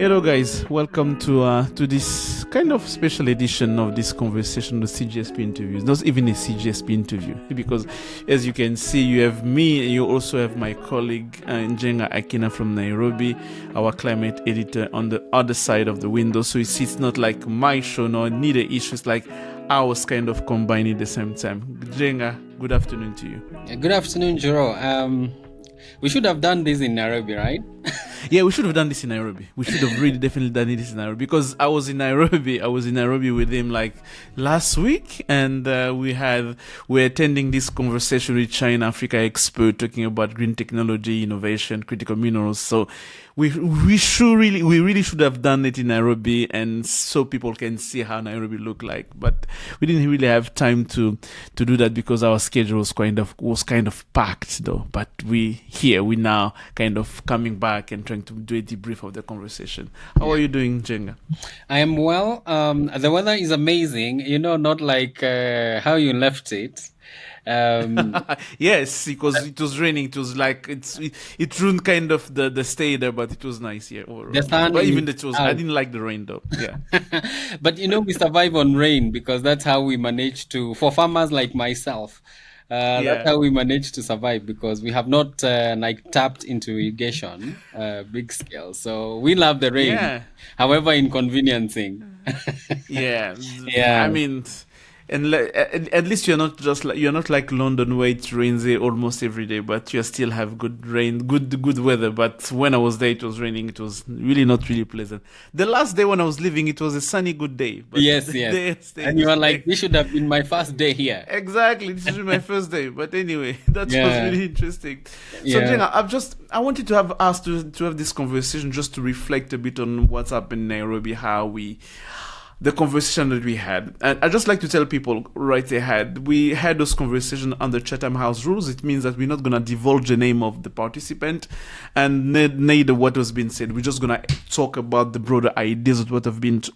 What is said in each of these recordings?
Hello, guys. Welcome to this kind of special edition of this conversation, the CGSP interviews. Not even a CGSP interview, because as you can see, you have me, and you also have my colleague Njenga Hakeenah from Nairobi, our climate editor, on the other side of the window. So it's not like my show, nor neither issue. It's like ours kind of combined at the same time. Njenga, good afternoon to you. Good afternoon, Geraud. We should have done this in Nairobi, right? Yeah, we should have done this in Nairobi. We should have really definitely done this in Nairobi, because I was in Nairobi with him like last week, and we're attending this conversation with China Africa expert talking about green technology, innovation, critical minerals. So we really should have done it in Nairobi, and so people can see how Nairobi look like. But we didn't really have time to do that because our schedule was kind of packed though. But we now kind of coming back and trying to do a debrief of the conversation. How are you doing, Njenga? I am well. The weather is amazing. Not like how you left it. Yes, because it was raining. It was like it ruined kind of the stay there, but it was nice here. The sun but even it was, I didn't like the rain though. Yeah. But we survive on rain because that's how we manage to. For farmers like myself, that's how we manage to survive, because we have not tapped into irrigation big scale. So we love the rain, however inconveniencing. Yeah. Yeah. I mean. And at least you're not like London, where it rains almost every day, but you still have good rain, good weather. But when I was there, it was raining. It was really not really pleasant. The last day when I was leaving, it was a sunny, good day. But Yes. And you are like, this should have been my first day here. Exactly, this is my first day. But anyway, that was really interesting. So Jenna, I wanted to have us to have this conversation just to reflect a bit on what's happened in Nairobi, the conversation that we had. And I'd just like to tell people right ahead, we had those conversations under Chatham House rules. It means that we're not going to divulge the name of the participant and neither what was being said. We're just going to talk about the broader ideas of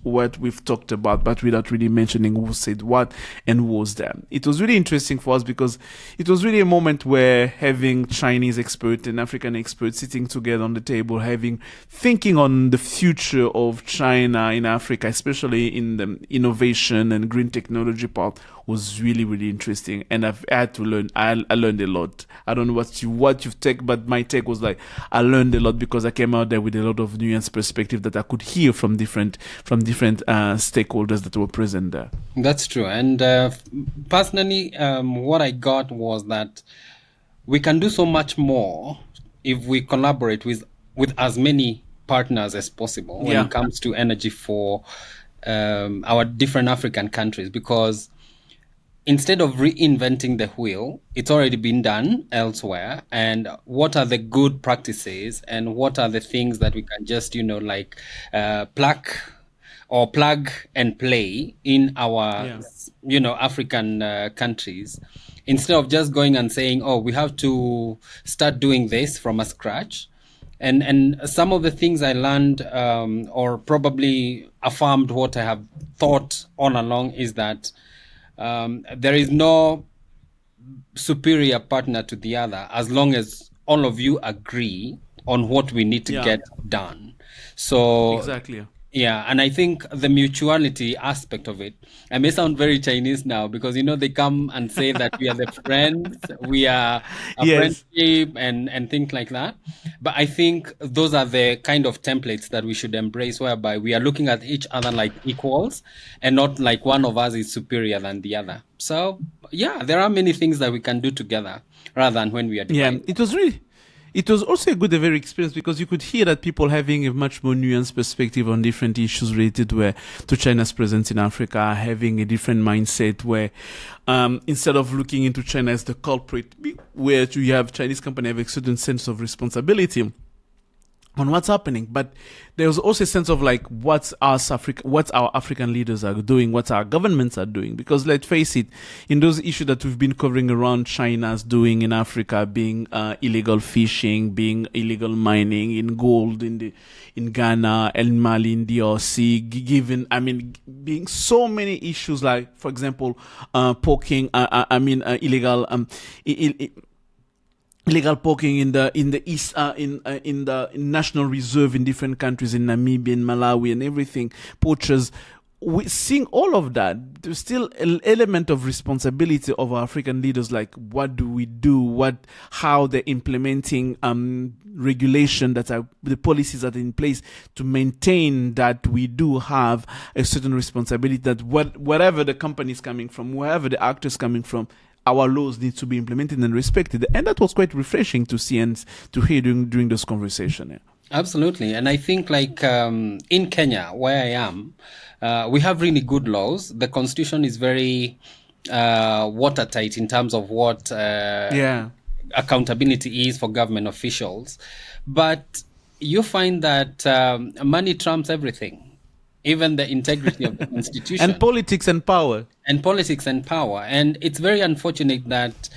what we've talked about, but without really mentioning who said what and who was there. It was really interesting for us because it was really a moment where having Chinese experts and African experts sitting together on the table, thinking on the future of China in Africa, especially in the innovation and green technology part, was really, really interesting. And I've had to learn. I learned a lot. I don't know what you've taken, but my take was like I learned a lot because I came out there with a lot of nuanced perspective that I could hear from different stakeholders that were present there. That's true. And personally, what I got was that we can do so much more if we collaborate with as many partners as possible when it comes to energy for our different African countries, because instead of reinventing the wheel, it's already been done elsewhere. And what are the good practices and what are the things that we can just plug and play in our African countries, instead of just going and saying, oh, we have to start doing this from a scratch. And some of the things I learned, or probably affirmed what I have thought all along, is that there is no superior partner to the other as long as all of you agree on what we need to get done. So exactly. Yeah, and I think the mutuality aspect of it, I may sound very Chinese now because, they come and say that we are the friends, we are a friendship and things like that. But I think those are the kind of templates that we should embrace, whereby we are looking at each other like equals and not like one of us is superior than the other. So, there are many things that we can do together rather than when we are divided. It was also a very experience because you could hear that people having a much more nuanced perspective on different issues related to China's presence in Africa, having a different mindset where instead of looking into China as the culprit, where you have Chinese companies have a certain sense of responsibility on what's happening, but there was also a sense of like what our African leaders are doing, what our governments are doing. Because let's face it, in those issues that we've been covering around China's doing in Africa, being illegal fishing, being illegal mining in gold in Ghana and Mali, in DRC, being so many issues, like for example, illegal illegal poaching in the east, in the national reserve in different countries, in Namibia, in Malawi, and everything. Poachers. We seeing all of that. There's still an element of responsibility of our African leaders. Like, what do we do? How they're implementing regulation that are the policies that are in place to maintain that we do have a certain responsibility. That whatever the company is coming from, wherever the actor is coming from, our laws need to be implemented and respected. And that was quite refreshing to see and to hear during this conversation. Yeah. Absolutely. And I think like in Kenya, where I am, we have really good laws. The constitution is very watertight in terms of what accountability is for government officials. But you find that money trumps everything, even the integrity of the institution. And politics and power. And politics and power. And it's very unfortunate that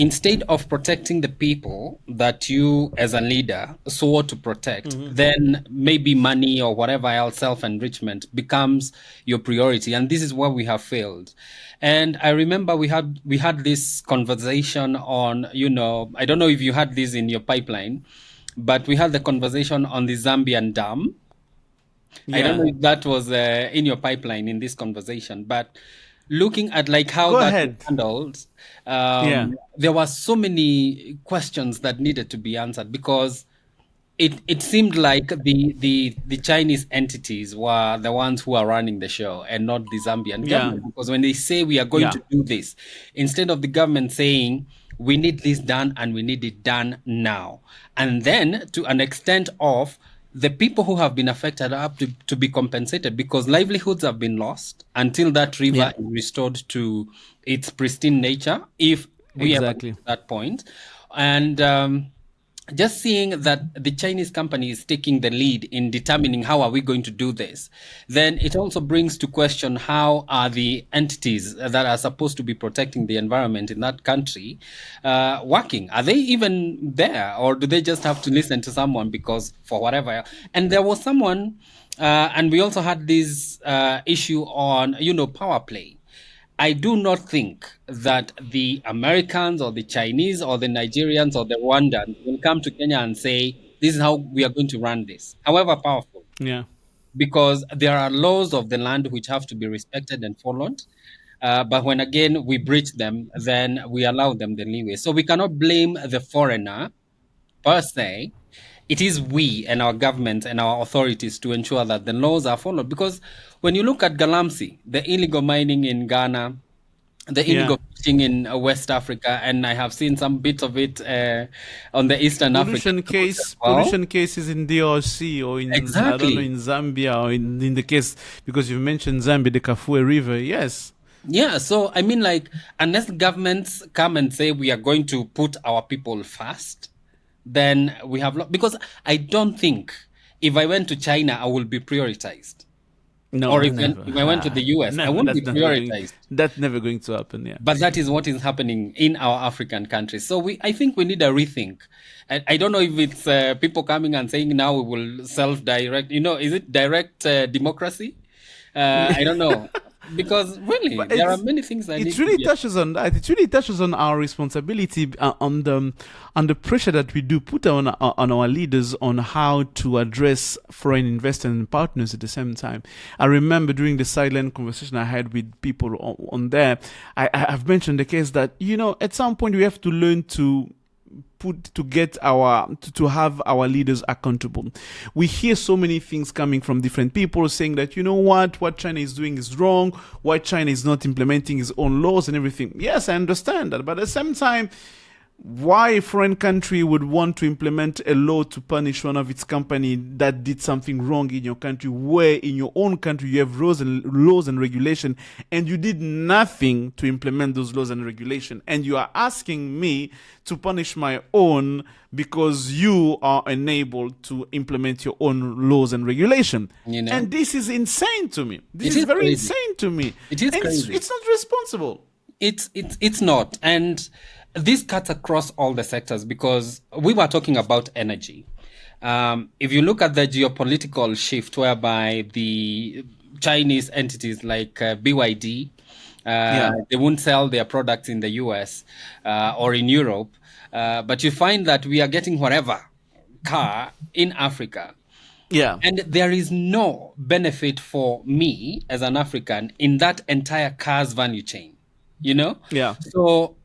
instead of protecting the people that you as a leader swore to protect, then maybe money or whatever else, self-enrichment becomes your priority. And this is where we have failed. And I remember we had this conversation on, I don't know if you had this in your pipeline, but we had the conversation on the Zambian dam. Yeah. I don't know if that was in your pipeline in this conversation, but looking at like how was handled, there were so many questions that needed to be answered, because it seemed like the Chinese entities were the ones who are running the show and not the Zambian government. Because when they say we are going to do this, instead of the government saying we need this done and we need it done now, and then to an extent of the people who have been affected have to be compensated, because livelihoods have been lost until that river is restored to its pristine nature, if we ever get to that point. And just seeing that the Chinese company is taking the lead in determining how are we going to do this, then it also brings to question how are the entities that are supposed to be protecting the environment in that country working? Are they even there, or do they just have to listen to someone because for whatever? And there was someone, and we also had this issue on, power play. I do not think that the Americans or the Chinese or the Nigerians or the Rwandans will come to Kenya and say, this is how we are going to run this, however powerful. Yeah. Because there are laws of the land which have to be respected and followed. But when, again, we breach them, then we allow them the leeway. So we cannot blame the foreigner per se. It is we and our government and our authorities to ensure that the laws are followed. Because when you look at Galamsey, the illegal mining in Ghana, the illegal fishing in West Africa, and I have seen some bits of it on the Eastern African coast. Pollution cases in DRC or in, I don't know, in Zambia, or in the case, because you mentioned Zambia, the Kafue River, yes. Yeah, so I mean, like, unless governments come and say we are going to put our people first, then we have because I don't think if I went to China, I will be prioritized. No, or if I went to the US, I won't be prioritized. That's never going to happen, yeah. But that is what is happening in our African countries. So I think we need a rethink. I don't know if it's people coming and saying now we will self-direct. Is it direct democracy? I don't know. Because really, there are many things that it really touches on that. It really touches on our responsibility, on the pressure that we do put on our leaders on how to address foreign investors and partners at the same time. I remember during the silent conversation I had with people on there, I've mentioned the case that at some point we have to learn to have our leaders accountable. We hear so many things coming from different people saying that what China is doing is wrong, why China is not implementing its own laws and everything. Yes, I understand that, but at the same time, why a foreign country would want to implement a law to punish one of its company that did something wrong in your country, where in your own country you have laws and regulation, and you did nothing to implement those laws and regulation, and you are asking me to punish my own because you are unable to implement your own laws and regulation. And this is insane to me. This is very insane to me. It is crazy. It's not responsible. It's not. And this cuts across all the sectors, because we were talking about energy. If you look at the geopolitical shift whereby the Chinese entities like BYD, they won't sell their products in the US or in Europe, But you find that we are getting whatever car in Africa. Yeah. And there is no benefit for me as an African in that entire car's value chain, you know? Yeah. So,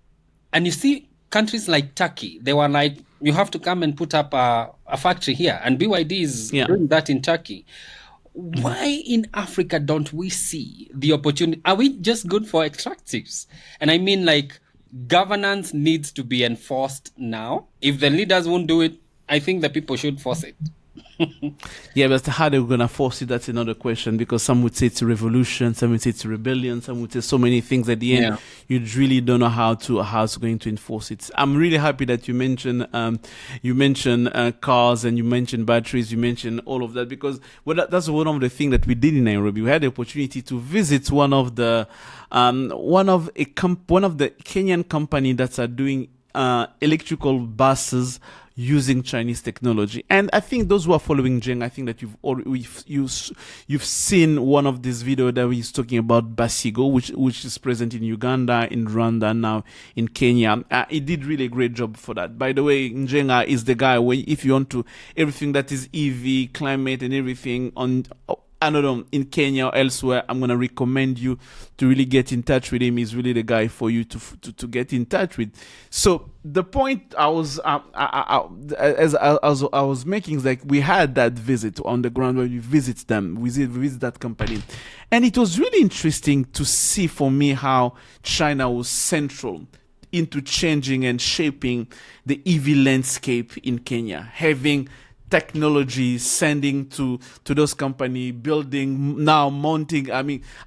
and you see countries like Turkey, they were like, you have to come and put up a factory here. And BYD is doing that in Turkey. Why in Africa don't we see the opportunity? Are we just good for extractives? And I mean, like, governance needs to be enforced now. If the leaders won't do it, I think the people should force it. Yeah, but how they're gonna force it, that's another question, because some would say it's a revolution, some would say it's a rebellion, some would say so many things. At the end, you really don't know how it's going to enforce it. I'm really happy that you mentioned cars, and you mentioned batteries, you mentioned all of that, because that's one of the things that we did in Nairobi. We had the opportunity to visit one of the Kenyan company that are doing electrical buses using Chinese technology. And I think those who are following Njenga, I think that you've seen one of these videos that he's talking about Basigo, which is present in Uganda, in Rwanda, now in Kenya. He did really a great job for that. By the way, Njenga is the guy where if you want to everything that is EV, climate, and everything on. I don't know, in Kenya or elsewhere, I'm going to recommend you to really get in touch with him. He's really the guy for you to get in touch with. So the point I was making is like, we had that visit on the ground where we visit them, we visit that company. And it was really interesting to see for me how China was central into changing and shaping the EV landscape in Kenya, having technology sending to those companies, building, now mounting,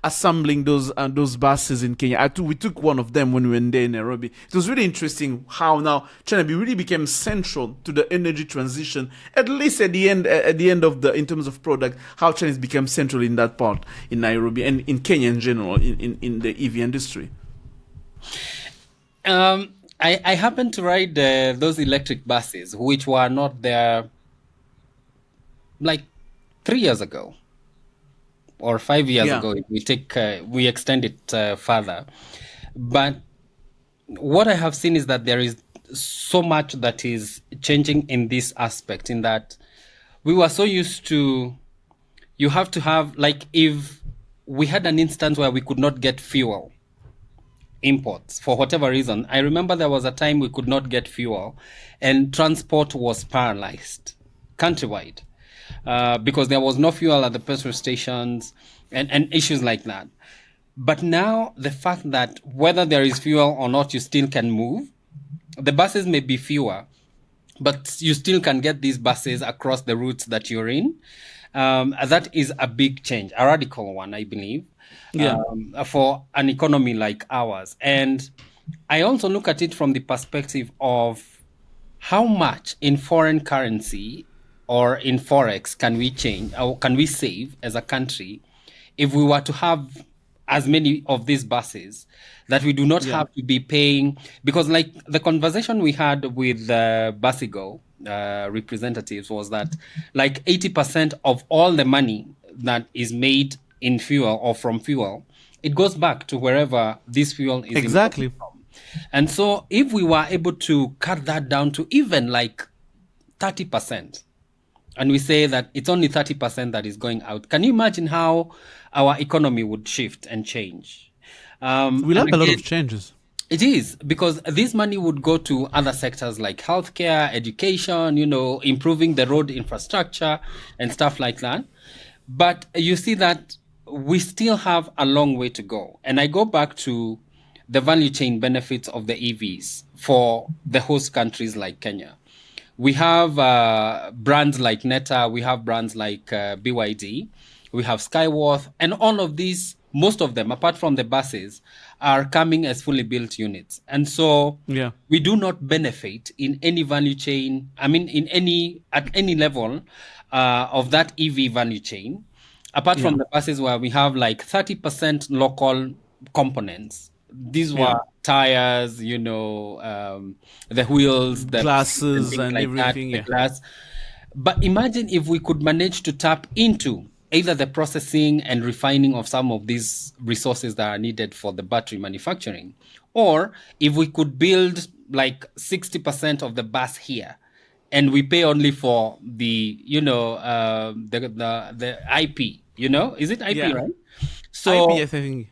assembling those buses in Kenya. We took one of them when we were there in Nairobi. It was really interesting how now China really became central to the energy transition, at least at the end of in terms of product, how China has become central in that part in Nairobi and in Kenya in general, in the EV industry. I happened to ride those electric buses, which were not there like 3 years ago or 5 years ago. We extend it further. But what I have seen is that there is so much that is changing in this aspect, in that we were so used to, you have to have, like, if we had an instance where we could not get fuel imports for whatever reason. I remember there was a time we could not get fuel and transport was paralyzed countrywide. Because there was no fuel at the petrol stations and issues like that. But now the fact that whether there is fuel or not, you still can move. The buses may be fewer, but you still can get these buses across the routes that you're in. That is a big change, a radical one, I believe, for an economy like ours. And I also look at it from the perspective of how much in foreign currency or in Forex can we change, or can we save as a country if we were to have as many of these buses that we do not have to be paying? Because like the conversation we had with Basigo representatives was that like 80% of all the money that is made in fuel or from fuel, it goes back to wherever this fuel is exactly from. And so if we were able to cut that down to even like 30%, and we say that it's only 30% that is going out, can you imagine how our economy would shift and change? We'll have a lot of changes. It is, because this money would go to other sectors like healthcare, education, improving the road infrastructure and stuff like that. But you see that we still have a long way to go. And I go back to the value chain benefits of the EVs for the host countries like Kenya. We have brands like Neta, we have brands like BYD, we have Skyworth, and all of these, most of them, apart from the buses, are coming as fully built units. And so we do not benefit in any value chain, at any level of that EV value chain, apart from the buses where we have like 30% local components. These were tires, the wheels, the glasses and like everything. The glass. But imagine if we could manage to tap into either the processing and refining of some of these resources that are needed for the battery manufacturing, or if we could build like 60% of the bus here, and we pay only for the the IP. Is it IP, right? So IP, I think.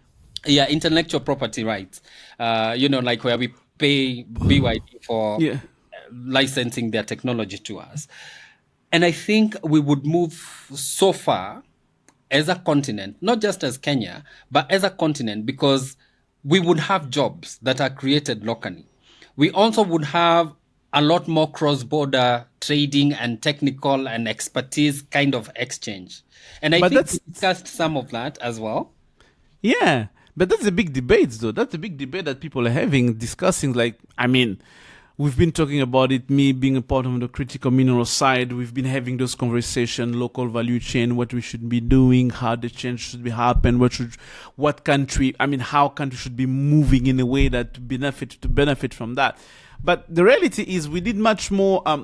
yeah, intellectual property rights. Like where we pay BYD for Yeah. licensing their technology to us. And I think we would move so far as a continent, not just as Kenya, but as a continent, because we would have jobs that are created locally. We also would have a lot more cross-border trading and technical and expertise kind of exchange. And I But think we that's discussed some of that as well. Yeah, but that's a big debate, though. That's a big debate that people are having, discussing. Like, I mean, we've been talking about it. Me being a part of the critical mineral side, we've been having those conversations, local value chain, what we should be doing, how the change should be happen, what country. I mean, how country should be moving in a way that to benefit from that. But the reality is, we did much more. A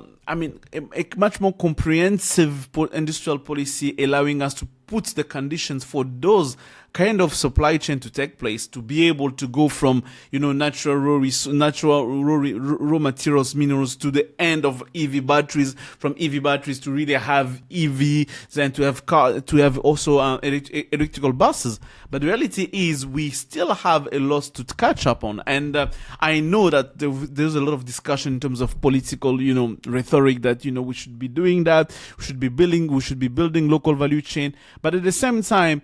much more comprehensive industrial policy, allowing us to put the conditions for those kind of supply chain to take place, to be able to go from natural raw materials, minerals, to the end of EV batteries, from EV batteries to really have EV, then to have also electrical buses. But the reality is, we still have a lot to catch up on, and I know that there's a lot of discussion in terms of political rhetoric that we should be doing that, we should be building local value chain, but at the same time,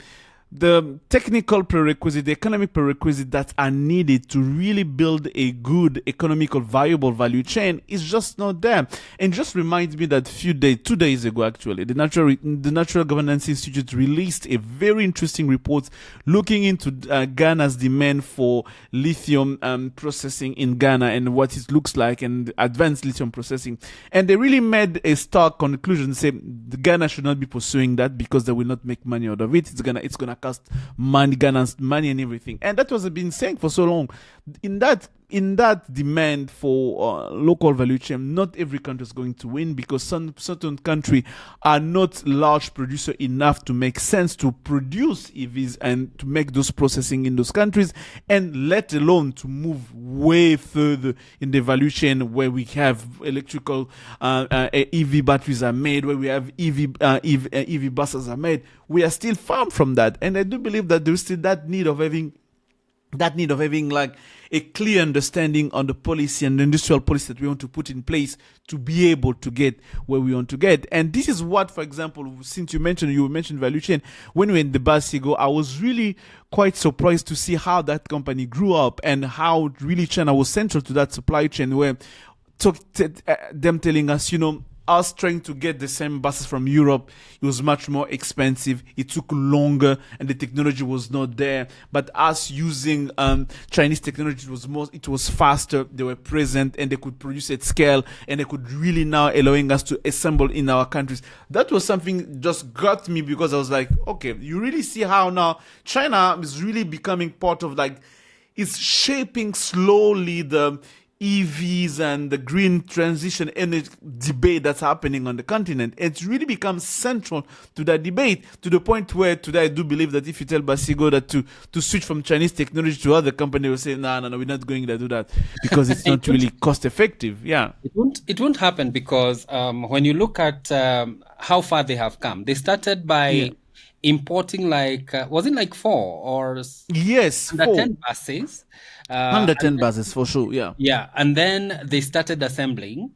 the technical prerequisite, the economic prerequisite that are needed to really build a good economical viable value chain is just not there. And just reminds me that 2 days ago, actually, the Natural Governance Institute released a very interesting report looking into Ghana's demand for lithium processing in Ghana and what it looks like, and advanced lithium processing. And they really made a stark conclusion, saying Ghana should not be pursuing that because they will not make money out of it. It's gonna cost money, Ghana's money and everything. And that was been saying for so long. In that demand for local value chain, not every country is going to win, because some certain country are not large producer enough to make sense to produce EVs and to make those processing in those countries, and let alone to move way further in the value chain, where we have electrical EV batteries are made, where we have EV buses are made. We are still far from that, and I do believe that there's still that need of having like a clear understanding on the policy and the industrial policy that we want to put in place to be able to get where we want to get. And this is what, for example, since you mentioned value chain, when we were in the Basigo, I was really quite surprised to see how that company grew up and how really China was central to that supply chain, where them telling us, us trying to get the same buses from Europe, it was much more expensive. It took longer, and the technology was not there. But us using Chinese technology, it was faster. They were present, and they could produce at scale, and they could really now allowing us to assemble in our countries. That was something just got me, because I was like, okay, you really see how now China is really becoming part of, like, it's shaping slowly the EVs and the green transition energy debate that's happening on the continent. It's really become central to that debate, to the point where today I do believe that if you tell Basigo that to switch from Chinese technology to other company, will say, no, we're not going to do that, because it's not really cost effective. Yeah. It won't happen, because when you look at how far they have come, they started by importing was it like 4 or yes, under 10 buses? Under 10 buses for sure, yeah. Yeah, and then they started assembling.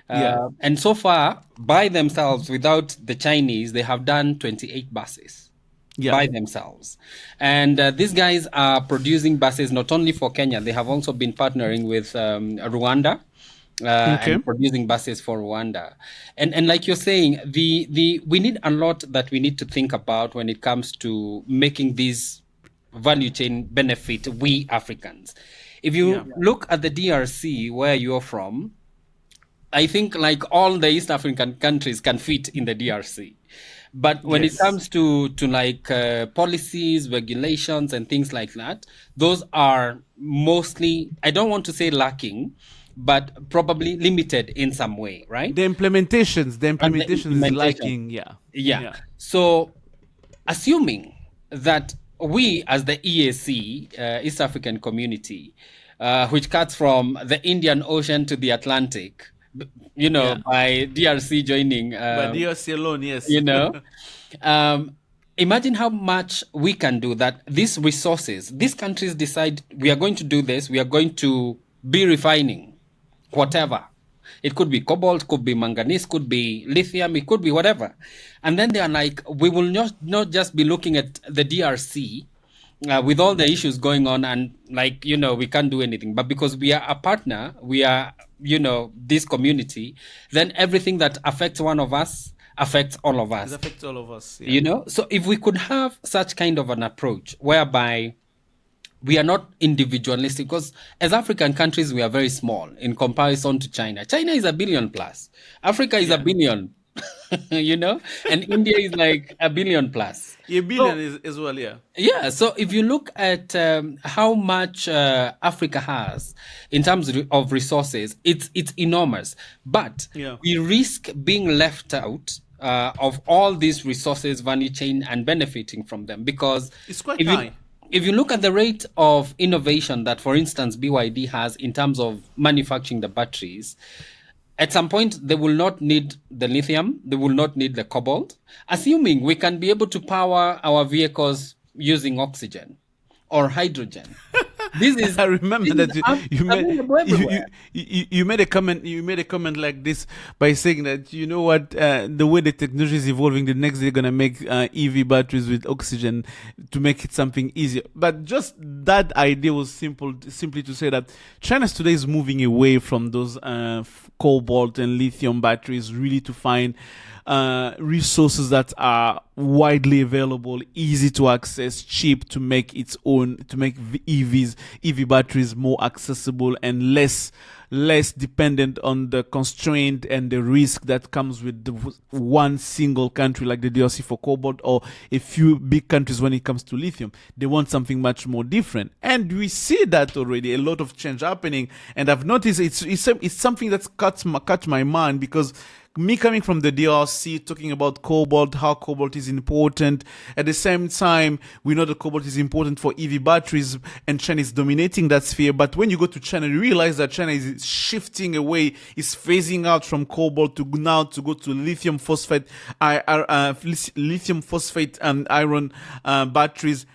And so far, by themselves, without the Chinese, they have done 28 buses by themselves. And these guys are producing buses not only for Kenya, they have also been partnering with Rwanda. And producing buses for Rwanda. And like you're saying, we need a lot that we need to think about when it comes to making these value chain benefit we Africans. If you look at the DRC, where you're from, I think like all the East African countries can fit in the DRC. But when it comes to like policies, regulations, and things like that, those are mostly, I don't want to say lacking, but probably limited in some way, right? The implementation is lacking. Yeah. So assuming that we, as the EAC, East African Community, which cuts from the Indian Ocean to the Atlantic, by DRC joining. By DRC alone, yes. Imagine how much we can do that. These resources, these countries decide we are going to do this, we are going to be refining whatever. It could be cobalt, could be manganese, could be lithium, it could be whatever. And then they are like, we will not just be looking at the DRC with all the issues going on and we can't do anything. But because we are a partner, we are, this community, then everything that affects one of us affects all of us. It affects all of us. Yeah. So if we could have such kind of an approach whereby we are not individualistic, because as African countries, we are very small in comparison to China. China is 1 billion plus. Africa is 1 billion, and India is like 1 billion plus. 1 billion is as well, yeah. Yeah, so if you look at how much Africa has in terms of resources, it's enormous. But we risk being left out of all these resources, value chain, and benefiting from them, because it's quite high. If you look at the rate of innovation that, for instance, BYD has in terms of manufacturing the batteries, at some point, they will not need the lithium, they will not need the cobalt, assuming we can be able to power our vehicles using oxygen or hydrogen. I remember that you made a comment. You made a comment like this by saying that the way the technology is evolving, the next they're gonna make EV batteries with oxygen to make it something easier. But just that idea was simply to say that China today is moving away from those cobalt and lithium batteries, really to find resources that are widely available, easy to access, cheap to make EV batteries more accessible and less dependent on the constraint and the risk that comes with one single country like the DRC for cobalt, or a few big countries when it comes to lithium. They want something much more different, and we see that already, a lot of change happening. And I've noticed it's something that's caught my mind, because me coming from the DRC, talking about cobalt, how cobalt is important. At the same time, we know that cobalt is important for EV batteries, and China is dominating that sphere. But when you go to China, you realize that China is shifting away, is phasing out from cobalt to go to lithium phosphate and iron batteries.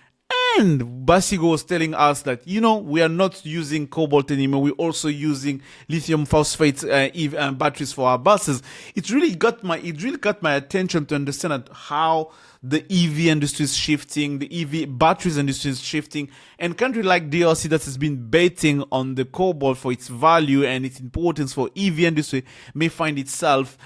And Basigo was telling us that, we are not using cobalt anymore. We're also using lithium phosphate batteries for our buses. It really got my attention to understand how the EV industry is shifting, the EV batteries industry is shifting, and country like DRC that has been betting on the cobalt for its value and its importance for EV industry may find itself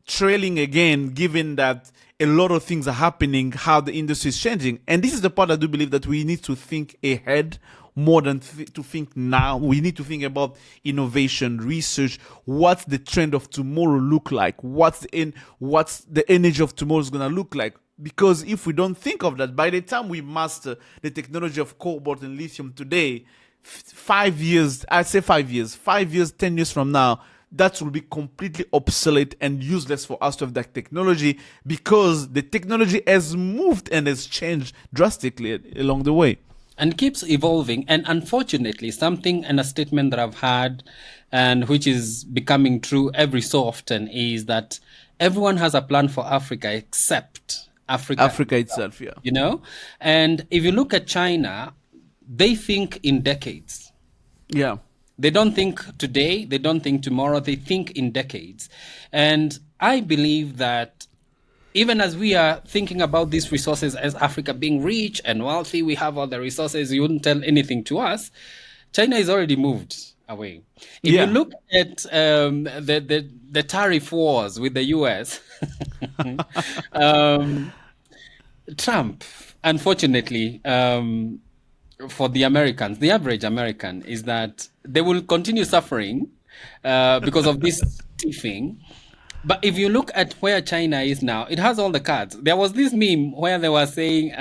trailing again, given that a lot of things are happening, how the industry is changing. And this is the part I do believe that we need to think ahead more than to think now. We need to think about innovation, research. What's the trend of tomorrow look like? What's the energy of tomorrow is going to look like? Because if we don't think of that, by the time we master the technology of cobalt and lithium today, 5 years, 10 years from now, that will be completely obsolete and useless for us to have that technology, because the technology has moved and has changed drastically along the way. And keeps evolving. And unfortunately, a statement that I've had, and which is becoming true every so often, is that everyone has a plan for Africa except Africa itself. And if you look at China, they think in decades. Yeah. They don't think today, they don't think tomorrow, they think in decades. And I believe that even as we are thinking about these resources as Africa being rich and wealthy, we have all the resources, you wouldn't tell anything to us, China is already moved away. If you look at the tariff wars with the US, Trump, unfortunately, for the Americans, the average American, is that they will continue suffering because of this thing. But if you look at where China is now, it has all the cards. There was this meme where they were saying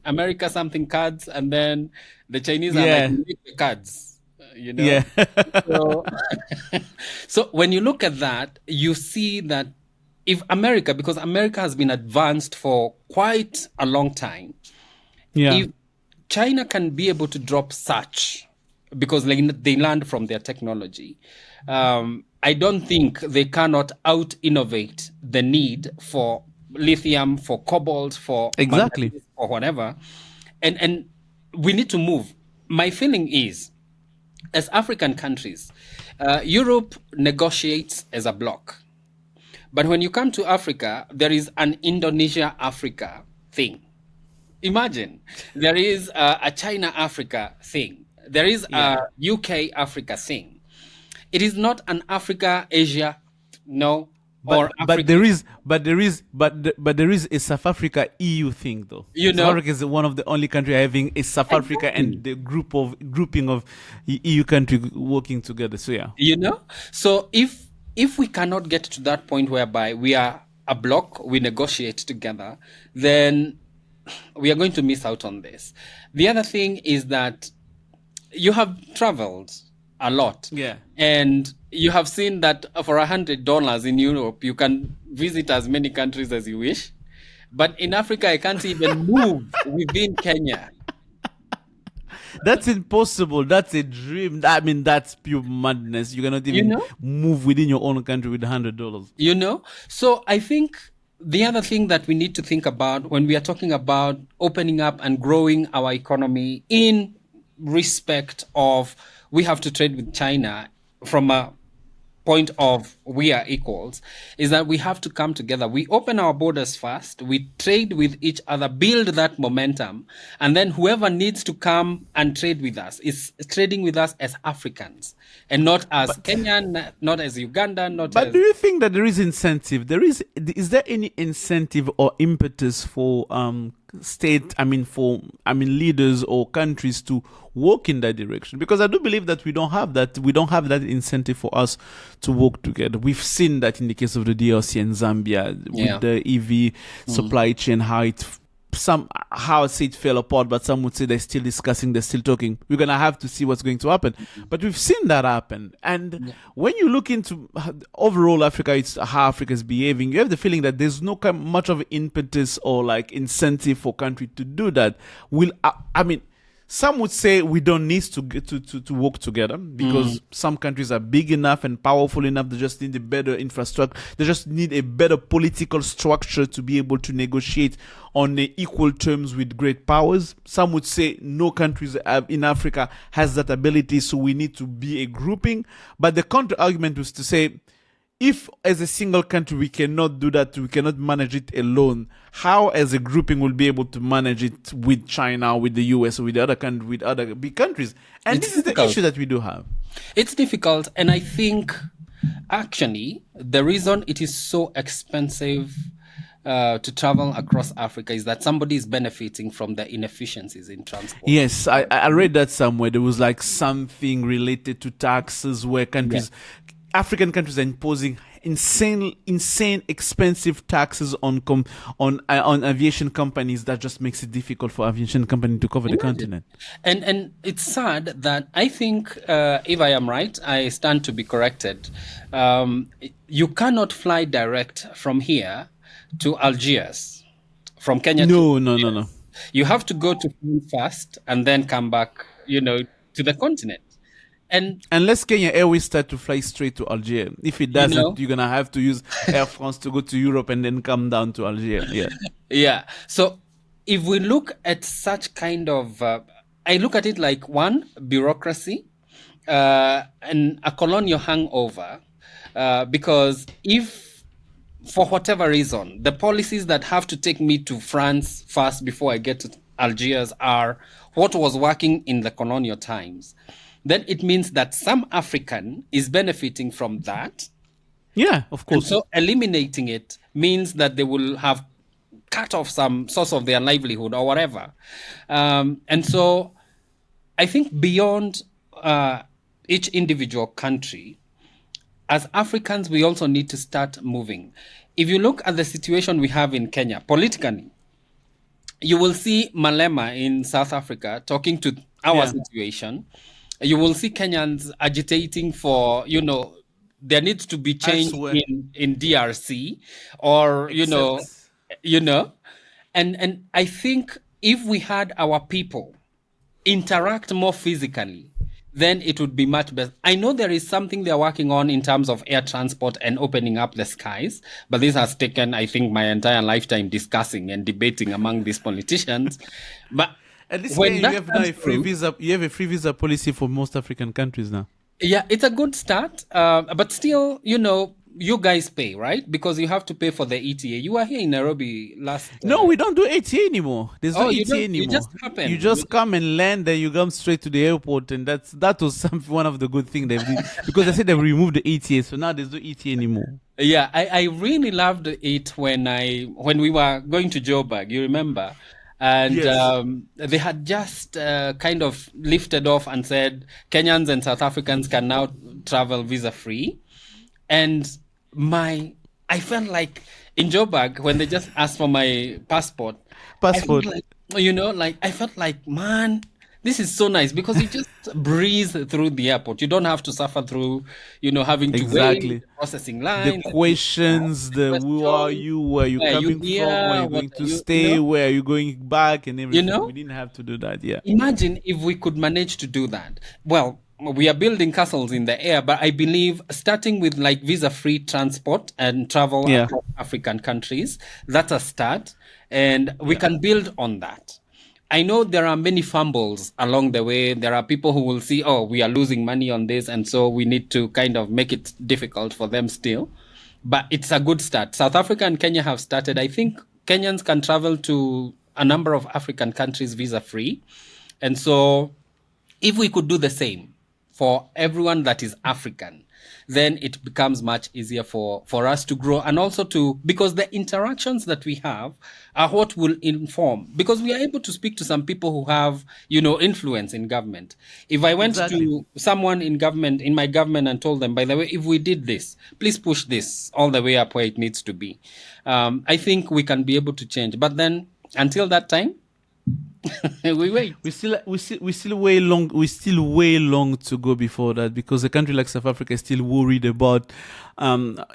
America something cards, and then the Chinese are like, make the cards. Yeah. So when you look at that, you see that if America, because America has been advanced for quite a long time, if China can be able to drop such, because they learned from their technology, I don't think they cannot out-innovate the need for lithium, for cobalt, for exactly, or whatever. And we need to move. My feeling is, as African countries, Europe negotiates as a bloc. But when you come to Africa, there is an Indonesia-Africa thing. Imagine, there is a China-Africa thing. There is a UK-Africa thing. It is not an Africa-Asia, no. But there is a South Africa EU thing though. South Africa is one of the only country having a South Africa and the grouping of EU country working together. So so if we cannot get to that point whereby we are a bloc, we negotiate together, then we are going to miss out on this. The other thing is that you have traveled a lot. And you have seen that for $100 in Europe, you can visit as many countries as you wish. But in Africa, I can't even move within Kenya. That's impossible. That's a dream. I mean, that's pure madness. You cannot even move within your own country with $100. So I think the other thing that we need to think about when we are talking about opening up and growing our economy in respect of we have to trade with China from a point of we are equals, is that we have to come together. We open our borders first, we trade with each other, build that momentum, and then whoever needs to come and trade with us is trading with us as Africans and not as Kenyan, not as Ugandan, But do you think that there is incentive? Is there any incentive or impetus for leaders or countries to work in that direction? Because I do believe that we don't have that incentive for us to work together. We've seen that in the case of the DRC and Zambia with the EV supply chain, how it fell apart, but some would say they're still discussing, they're still talking. We're gonna have to see what's going to happen. But we've seen that happen, and when you look into overall Africa, it's how Africa is behaving, you have the feeling that there's no much of impetus or like incentive for country to do that. Some would say we don't need to work together because some countries are big enough and powerful enough. They just need a better infrastructure. They just need a better political structure to be able to negotiate on equal terms with great powers. Some would say no countries in Africa has that ability, so we need to be a grouping. But the counter argument was to say, if as a single country we cannot do that, we cannot manage it alone, how as a grouping will be able to manage it with China, with the US, or with the other country, with other big countries? And this is the issue that we do have. It's difficult, and I think actually the reason it is so expensive to travel across Africa is that somebody is benefiting from the inefficiencies in transport. Yes, I read that somewhere. There was like something related to taxes where countries... African countries are imposing insane expensive taxes on aviation companies that just makes it difficult for aviation company to cover the continent. And it's sad that I think, if I am right, I stand to be corrected. You cannot fly direct from here to Algiers, from Kenya. No. You have to go to France first and then come back, to the continent. And unless Kenya Airways start to fly straight to Algeria, if it doesn't, you're gonna have to use Air France to go to Europe and then come down to Algeria. So if we look at such kind of, I look at it like one, bureaucracy, and a colonial hangover, because if for whatever reason the policies that have to take me to France first before I get to Algiers are what was working in the colonial times, then it means that some African is benefiting from that. Yeah, of course. And so eliminating it means that they will have cut off some source of their livelihood or whatever. And so I think beyond each individual country, as Africans, we also need to start moving. If you look at the situation we have in Kenya, politically, you will see Malema in South Africa talking to our situation. You will see Kenyans agitating for, there needs to be change swear. in DRC, or Except you know, and I think if we had our people interact more physically, then it would be much better. I know there is something they're working on in terms of air transport and opening up the skies, but this has taken, I think, my entire lifetime discussing and debating among these politicians. But at least when you that have now comes a free through, visa. You have a free visa policy for most African countries now. yeah, it's a good start. But still, you guys pay, right? Because you have to pay for the ETA. You were here in Nairobi last. No, we don't do ETA anymore. There's no Oh, you ETA don't. You anymore. just happen. You just come and land, then you come straight to the airport, and that was one of the good things they did, because they said they removed the ETA, so now there's no ETA anymore. Yeah, I really loved it when we were going to Joburg. You remember? And Yes. they had just kind of lifted off and said Kenyans and South Africans can now travel visa free. And I felt like in Joburg, when they just asked for my passport, I felt Passport. like, I felt like, man, this is so nice, because you just breeze through the airport. You don't have to suffer through, having to wait, Exactly. processing The lines, questions, the who are questions, you, where are you where are you coming from, where are here, you what going are to you, stay, where are you going back, and you everything. know? We didn't have to do that. Yeah. Imagine if we could manage to do that. Well, we are building castles in the air, but I believe starting with like visa-free transport and travel Yeah. across African countries, that's a start, and we Yeah. can build on that. I know there are many fumbles along the way. There are people who will see, oh, we are losing money on this, and so we need to kind of make it difficult for them still. But it's a good start. South Africa and Kenya have started. I think Kenyans can travel to a number of African countries visa-free. And so if we could do the same for everyone that is African, then it becomes much easier for us to grow, and also because the interactions that we have are what will inform, because we are able to speak to some people who have, influence in government. If I went Exactly. to someone in my government, and told them, by the way, if we did this, please push this all the way up where it needs to be, I think we can be able to change. But then until that time, we wait. We still way long to go before that, because a country like South Africa is still worried about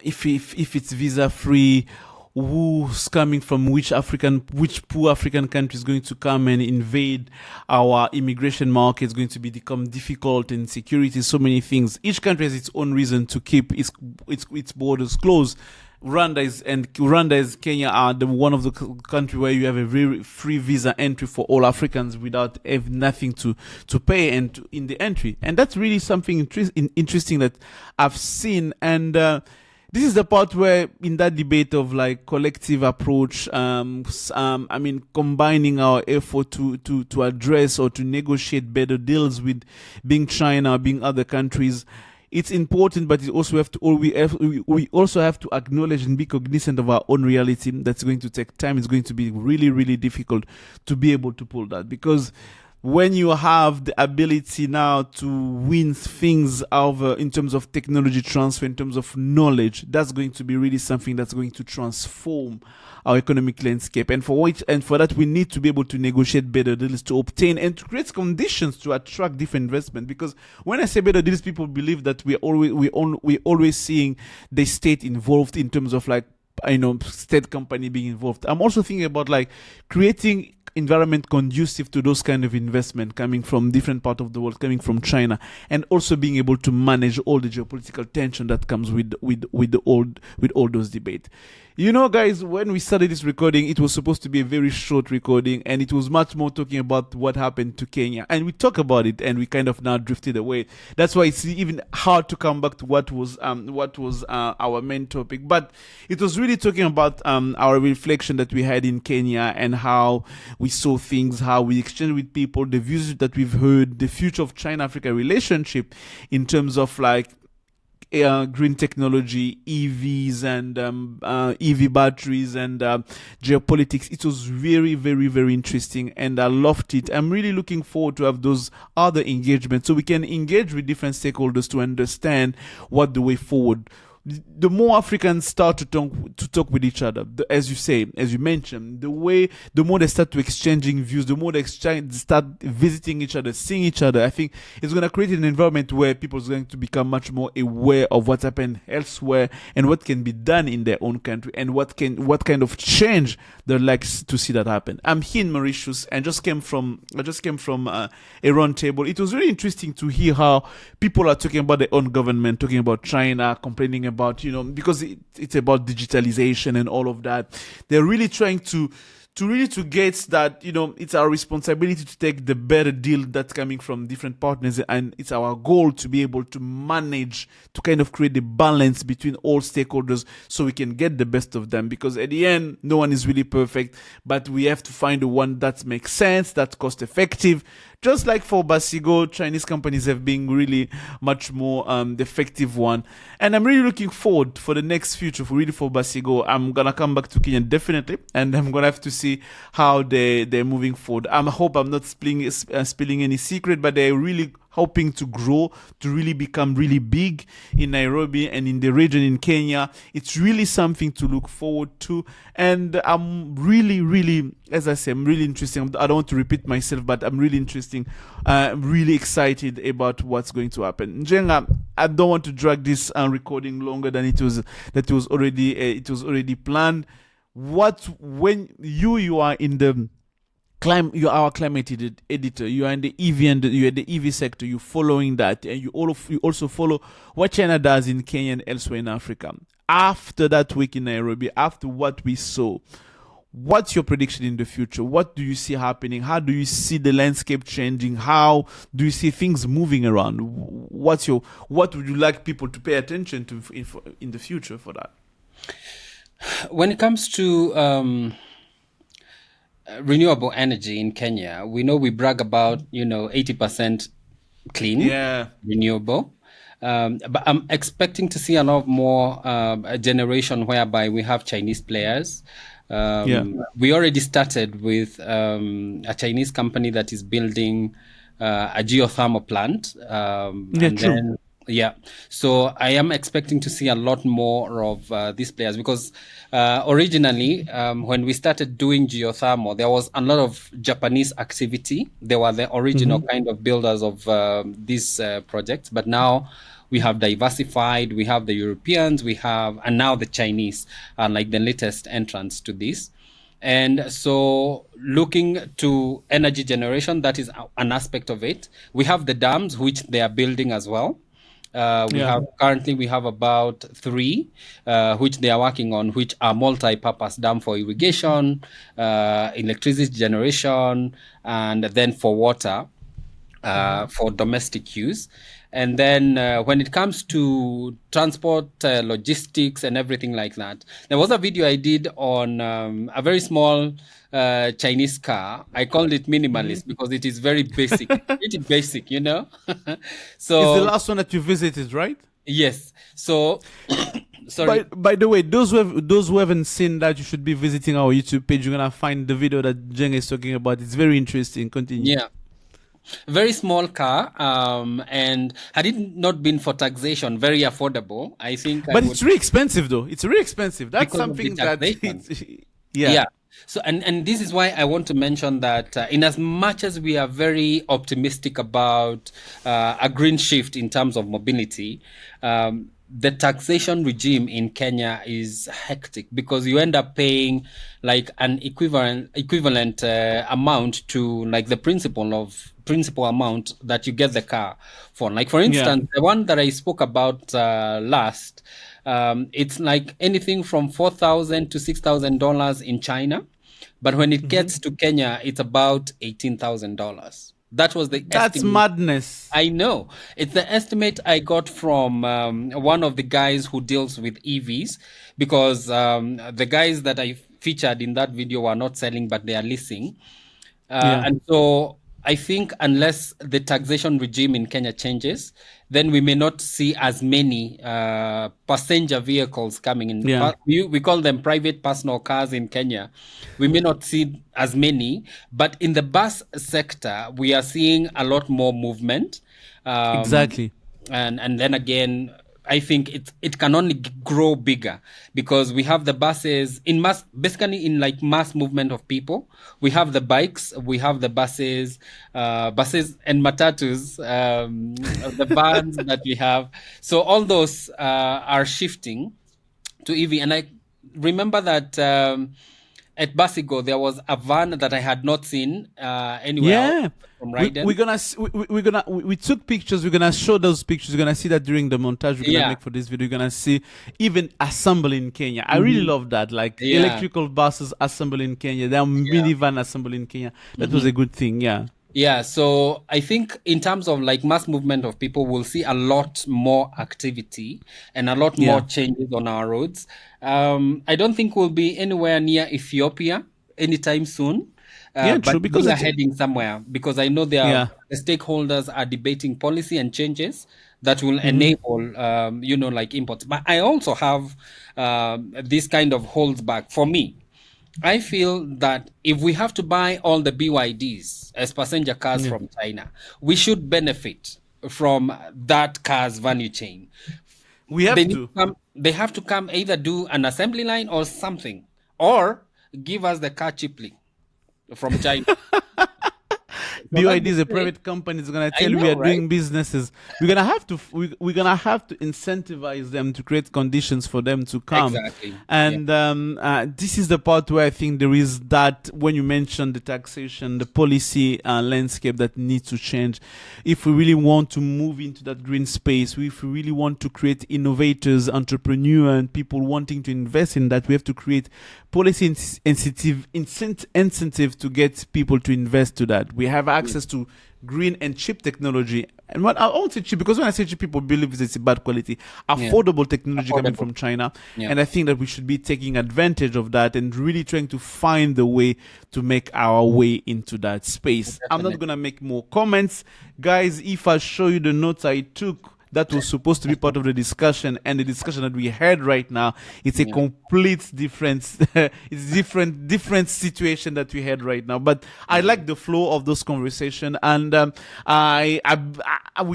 if it's visa free, who's coming from which poor African country is going to come and invade our immigration market, is going to become difficult, and security, so many things. Each country has its own reason to keep its borders closed. Rwanda is Kenya are the one of the country where you have a very free visa entry for all Africans without nothing to pay in the entry, and that's really something interesting that I've seen. And this is the part where, in that debate of like collective approach, I mean, combining our effort to address or to negotiate better deals with being China, being other countries, it's important, but we also have to acknowledge and be cognizant of our own reality. That's going to take time. It's going to be really, really difficult to be able to pull that, because when you have the ability now to win things over in terms of technology transfer, in terms of knowledge, that's going to be really something that's going to transform our economic landscape. And for that, we need to be able to negotiate better deals, to obtain and to create conditions to attract different investment. Because when I say better deals, people believe that we're always seeing the state involved in terms of like, state company being involved. I'm also thinking about like creating environment conducive to those kind of investment coming from different part of the world, coming from China, and also being able to manage all the geopolitical tension that comes with all those debate. Guys, when we started this recording, it was supposed to be a very short recording, and it was much more talking about what happened to Kenya, and we talk about it, and we kind of now drifted away. That's why it's even hard to come back to what was our main topic. But it was really talking about our reflection that we had in Kenya, and how we saw things, how we exchanged with people, the views that we've heard, the future of China-Africa relationship in terms of like green technology, EVs, and EV batteries, and geopolitics. It was very, very, very interesting, and I loved it. I'm really looking forward to have those other engagements, so we can engage with different stakeholders to understand what the way forward the more Africans start to talk with each other, as you mentioned, the more they start to exchanging views, the more they start visiting each other, seeing each other. I think it's going to create an environment where people are going to become much more aware of what's happened elsewhere and what can be done in their own country and what kind of change they'd like to see that happen. I'm here in Mauritius and I just came from a round table. It was really interesting to hear how people are talking about their own government, talking about China, complaining about, because it's about digitalization and all of that. They're really trying to get that, it's our responsibility to take the better deal that's coming from different partners, and it's our goal to be able to manage, to kind of create the balance between all stakeholders so we can get the best of them, because at the end, no one is really perfect, but we have to find the one that makes sense, that's cost effective. Just like for Basigo, Chinese companies have been really much more the effective one. And I'm really looking forward for the next future for Basigo. I'm going to come back to Kenya definitely. And I'm going to have to see how they're moving forward. I hope I'm not spilling any secret, but they're really hoping to grow, to really become really big in Nairobi and in the region in Kenya. It's really something to look forward to. And I'm really, as I say, I'm really interested. I don't want to repeat myself, but I'm really really excited about what's going to happen. Njenga, I don't want to drag this recording longer than it was already planned. When you are in the you are our climate editor. You are in the EV and you're in the EV sector. You're following that, and you also follow what China does in Kenya and elsewhere in Africa. After that week in Nairobi, after what we saw, what's your prediction in the future? What do you see happening? How do you see the landscape changing? How do you see things moving around? What would you like people to pay attention to in the future for that? When it comes to renewable energy in Kenya, we know we brag about 80% clean, renewable, but I'm expecting to see a lot more a generation whereby we have Chinese players. We already started with a Chinese company that is building a geothermal plant. So I am expecting to see a lot more of these players, because originally when we started doing geothermal, there was a lot of Japanese activity. They were the original kind of builders of these projects, but now we have diversified. We have the Europeans, and now the Chinese are like the latest entrants to this. And so looking to energy generation, that is an aspect of it. We have the dams, which they are building as well. We have about 3 which they are working on, which are multi-purpose dam for irrigation, electricity generation, and then for water for domestic use. And then when it comes to transport, logistics, and everything like that, there was a video I did on a very small Chinese car. I called it minimalist because it is very basic, pretty basic, So it's the last one that you visited, right? Yes. So sorry. By the way, those who haven't seen that, you should be visiting our YouTube page. You're gonna find the video that Njenga is talking about. It's very interesting. Continue. Yeah. Very small car, and had it not been for taxation, very affordable. I think. But it's really expensive, though. It's really expensive. That's something that. Yeah. So, and this is why I want to mention that in as much as we are very optimistic about a green shift in terms of mobility, the taxation regime in Kenya is hectic, because you end up paying like an equivalent amount to like the principal amount that you get the car for. Like, for instance, the one that I spoke about last, it's like anything from $4,000 to $6,000 in China, but when it gets to Kenya, it's about $18,000. That was the That's estimate. Madness. I know. It's the estimate I got from one of the guys who deals with EVs, because the guys that I featured in that video were not selling, but they are leasing. And so I think unless the taxation regime in Kenya changes, then we may not see as many passenger vehicles coming in. We call them private personal cars in Kenya. We may not see as many, but in the bus sector, we are seeing a lot more movement. Exactly. And then again, I think it can only grow bigger, because we have the buses in mass, basically in like mass movement of people. We have the bikes, we have the buses and matatus, the vans that we have. So all those are shifting to EV. And I remember that at Basigo there was a van that I had not seen anywhere else from Ryden. We took pictures. We're gonna show those pictures. You're gonna see that during the montage we're gonna make for this video. You're gonna see even assemble in Kenya. I really love that, like electrical buses assemble in Kenya. There are minivan assemble in Kenya. That was a good thing. Yeah, so I think in terms of like mass movement of people, we'll see a lot more activity and a lot more changes on our roads. I don't think we'll be anywhere near Ethiopia anytime soon. True, but because we are heading somewhere, because I know the stakeholders are debating policy and changes that will enable, like imports. But I also have this kind of holds back. For me, I feel that if we have to buy all the BYDs as passenger cars from China, we should benefit from that car's value chain. They have to come either do an assembly line or something, or give us the car cheaply from China. BYD is a private company. It's gonna tell you we are doing businesses. We're gonna have to incentivize them to create conditions for them to come. Exactly. And this is the part where I think there is that, when you mentioned the taxation, the policy landscape that needs to change. If we really want to move into that green space, if we really want to create innovators, entrepreneurs, and people wanting to invest in that, we have to create policy incentive to get people to invest to that. We have access to green and cheap technology. And what I won't say cheap, because when I say cheap, people believe it's a bad quality. Affordable technology coming from China. And I think that we should be taking advantage of that and really trying to find the way to make our way into that space. I'm not going to make more comments. Guys, if I show you the notes I took, that was supposed to be part of the discussion, and the discussion that we had right now, it's a complete different it's different situation that we had right now. But I like the flow of those conversation, and I'm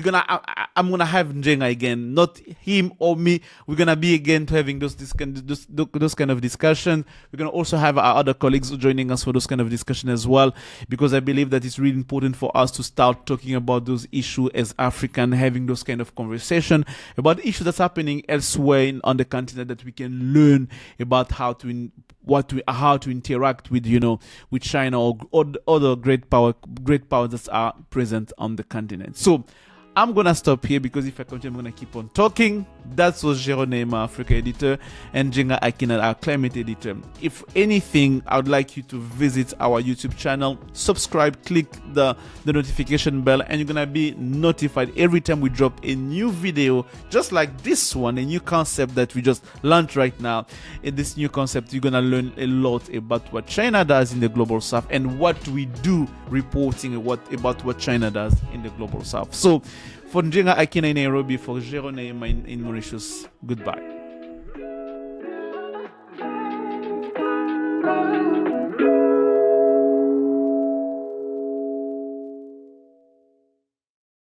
gonna have Njenga again, not him or me. We're gonna be again to having those kind of discussion. We're gonna also have our other colleagues joining us for those kind of discussion as well, because I believe that it's really important for us to start talking about those issues as African, having those kind of conversation about issues that's happening elsewhere on the continent, that we can learn about how to interact with with China or other great powers that are present on the continent. So I'm gonna stop here, because if I continue, I'm gonna keep on talking. That was Geraud, Neema, Africa editor, and Njenga, Hakeenah, our climate editor. If anything, I would like you to visit our YouTube channel, subscribe, click the notification bell, and you're gonna be notified every time we drop a new video, just like this one, a new concept that we just launched right now. In this new concept, you're gonna learn a lot about what China does in the global south, and what we do reporting about what China does in the global south. So for Njenga, Hakeenah in Nairobi, for Geraud, Neema in Mauritius, goodbye.